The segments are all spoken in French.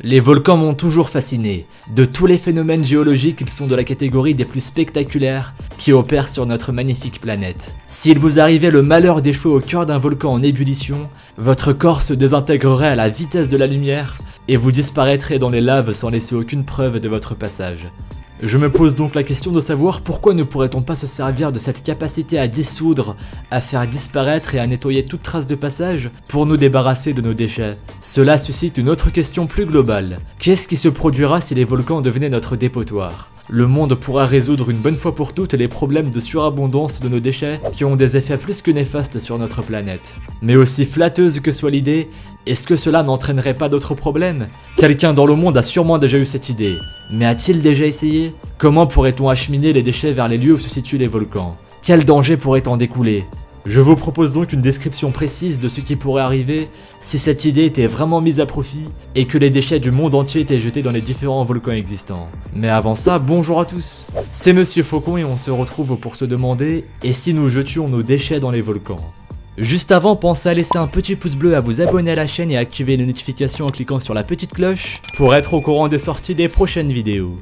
Les volcans m'ont toujours fasciné. De tous les phénomènes géologiques, ils sont de la catégorie des plus spectaculaires qui opèrent sur notre magnifique planète. S'il vous arrivait le malheur d'échouer au cœur d'un volcan en ébullition, votre corps se désintégrerait à la vitesse de la lumière et vous disparaîtrez dans les laves sans laisser aucune preuve de votre passage. Je me pose donc la question de savoir pourquoi ne pourrait-on pas se servir de cette capacité à dissoudre, à faire disparaître et à nettoyer toute trace de passage pour nous débarrasser de nos déchets. Cela suscite une autre question plus globale. Qu'est-ce qui se produira si les volcans devenaient notre dépotoir ? Le monde pourra résoudre une bonne fois pour toutes les problèmes de surabondance de nos déchets qui ont des effets plus que néfastes sur notre planète. Mais aussi flatteuse que soit l'idée, est-ce que cela n'entraînerait pas d'autres problèmes ? Quelqu'un dans le monde a sûrement déjà eu cette idée. Mais a-t-il déjà essayé ? Comment pourrait-on acheminer les déchets vers les lieux où se situent les volcans ? Quel danger pourrait en découler ? Je vous propose donc une description précise de ce qui pourrait arriver si cette idée était vraiment mise à profit et que les déchets du monde entier étaient jetés dans les différents volcans existants. Mais avant ça, bonjour à tous. C'est Monsieur Faucon et on se retrouve pour se demander « Et si nous jetions nos déchets dans les volcans ?» Juste avant, pensez à laisser un petit pouce bleu, à vous abonner à la chaîne et à activer les notifications en cliquant sur la petite cloche pour être au courant des sorties des prochaines vidéos.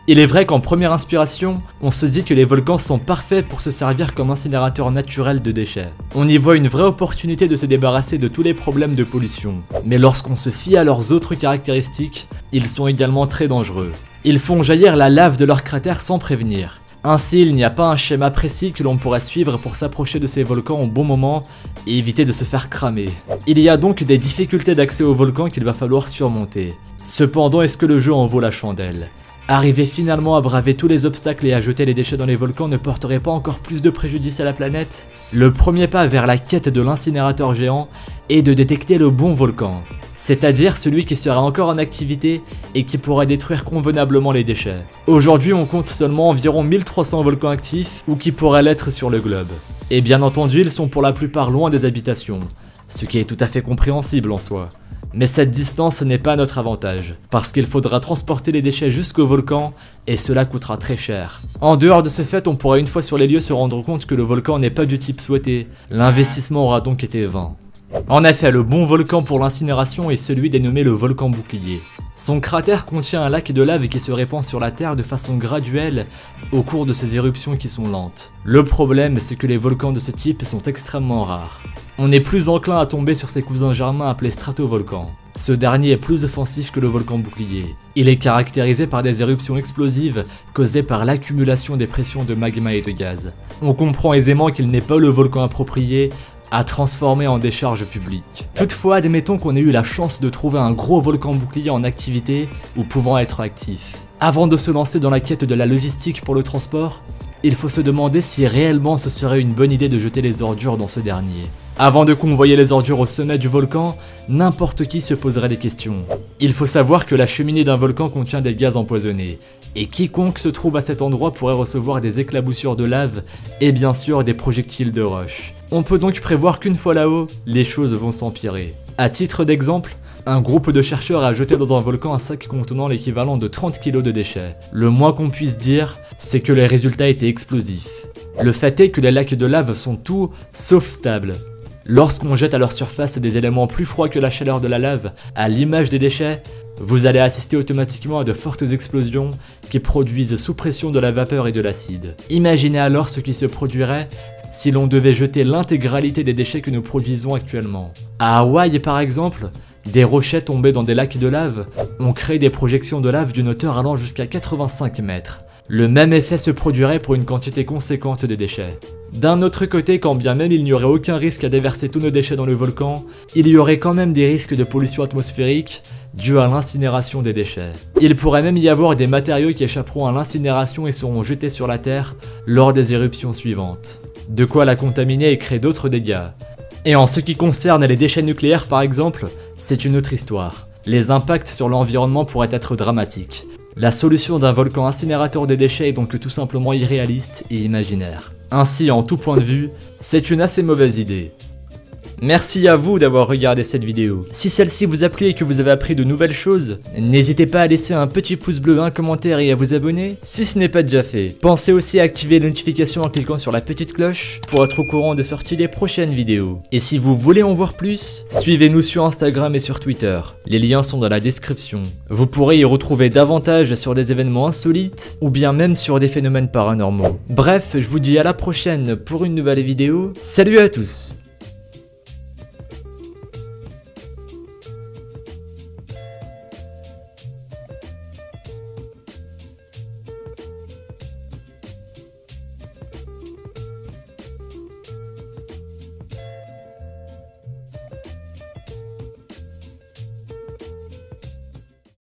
Il est vrai qu'en première inspiration, on se dit que les volcans sont parfaits pour se servir comme incinérateur naturel de déchets. On y voit une vraie opportunité de se débarrasser de tous les problèmes de pollution. Mais lorsqu'on se fie à leurs autres caractéristiques, ils sont également très dangereux. Ils font jaillir la lave de leurs cratères sans prévenir. Ainsi, il n'y a pas un schéma précis que l'on pourrait suivre pour s'approcher de ces volcans au bon moment et éviter de se faire cramer. Il y a donc des difficultés d'accès aux volcans qu'il va falloir surmonter. Cependant, est-ce que le jeu en vaut la chandelle ? Arriver finalement à braver tous les obstacles et à jeter les déchets dans les volcans ne porterait pas encore plus de préjudice à la planète ? Le premier pas vers la quête de l'incinérateur géant est de détecter le bon volcan, c'est-à-dire celui qui serait encore en activité et qui pourrait détruire convenablement les déchets. Aujourd'hui, on compte seulement environ 1300 volcans actifs ou qui pourraient l'être sur le globe. Et bien entendu, ils sont pour la plupart loin des habitations, ce qui est tout à fait compréhensible en soi. Mais cette distance n'est pas notre avantage, parce qu'il faudra transporter les déchets jusqu'au volcan, et cela coûtera très cher. En dehors de ce fait, on pourra une fois sur les lieux se rendre compte que le volcan n'est pas du type souhaité, l'investissement aura donc été vain. En effet, le bon volcan pour l'incinération est celui dénommé le volcan bouclier. Son cratère contient un lac de lave qui se répand sur la terre de façon graduelle au cours de ses éruptions qui sont lentes. Le problème, c'est que les volcans de ce type sont extrêmement rares. On est plus enclin à tomber sur ses cousins germains appelés stratovolcans. Ce dernier est plus offensif que le volcan bouclier. Il est caractérisé par des éruptions explosives causées par l'accumulation des pressions de magma et de gaz. On comprend aisément qu'il n'est pas le volcan approprié à transformer en décharge publique. Toutefois, admettons qu'on ait eu la chance de trouver un gros volcan bouclier en activité ou pouvant être actif. Avant de se lancer dans la quête de la logistique pour le transport, il faut se demander si réellement ce serait une bonne idée de jeter les ordures dans ce dernier. Avant de convoyer les ordures au sommet du volcan, n'importe qui se poserait des questions. Il faut savoir que la cheminée d'un volcan contient des gaz empoisonnés, et quiconque se trouve à cet endroit pourrait recevoir des éclaboussures de lave et bien sûr des projectiles de roche. On peut donc prévoir qu'une fois là-haut, les choses vont s'empirer. À titre d'exemple, un groupe de chercheurs a jeté dans un volcan un sac contenant l'équivalent de 30 kg de déchets. Le moins qu'on puisse dire, c'est que les résultats étaient explosifs. Le fait est que les lacs de lave sont tout sauf stables. Lorsqu'on jette à leur surface des éléments plus froids que la chaleur de la lave, à l'image des déchets, vous allez assister automatiquement à de fortes explosions qui produisent sous pression de la vapeur et de l'acide. Imaginez alors ce qui se produirait si l'on devait jeter l'intégralité des déchets que nous produisons actuellement. À Hawaï par exemple, des rochers tombés dans des lacs de lave ont créé des projections de lave d'une hauteur allant jusqu'à 85 mètres. Le même effet se produirait pour une quantité conséquente de déchets. D'un autre côté, quand bien même il n'y aurait aucun risque à déverser tous nos déchets dans le volcan, il y aurait quand même des risques de pollution atmosphérique dus à l'incinération des déchets. Il pourrait même y avoir des matériaux qui échapperont à l'incinération et seront jetés sur la Terre lors des éruptions suivantes. De quoi la contaminer et créer d'autres dégâts. Et en ce qui concerne les déchets nucléaires par exemple, c'est une autre histoire. Les impacts sur l'environnement pourraient être dramatiques. La solution d'un volcan incinérateur des déchets est donc tout simplement irréaliste et imaginaire. Ainsi, en tout point de vue, c'est une assez mauvaise idée. Merci à vous d'avoir regardé cette vidéo. Si celle-ci vous a plu et que vous avez appris de nouvelles choses, n'hésitez pas à laisser un petit pouce bleu, un commentaire et à vous abonner si ce n'est pas déjà fait. Pensez aussi à activer les notifications en cliquant sur la petite cloche pour être au courant des sorties des prochaines vidéos. Et si vous voulez en voir plus, suivez-nous sur Instagram et sur Twitter. Les liens sont dans la description. Vous pourrez y retrouver davantage sur des événements insolites ou bien même sur des phénomènes paranormaux. Bref, je vous dis à la prochaine pour une nouvelle vidéo. Salut à tous!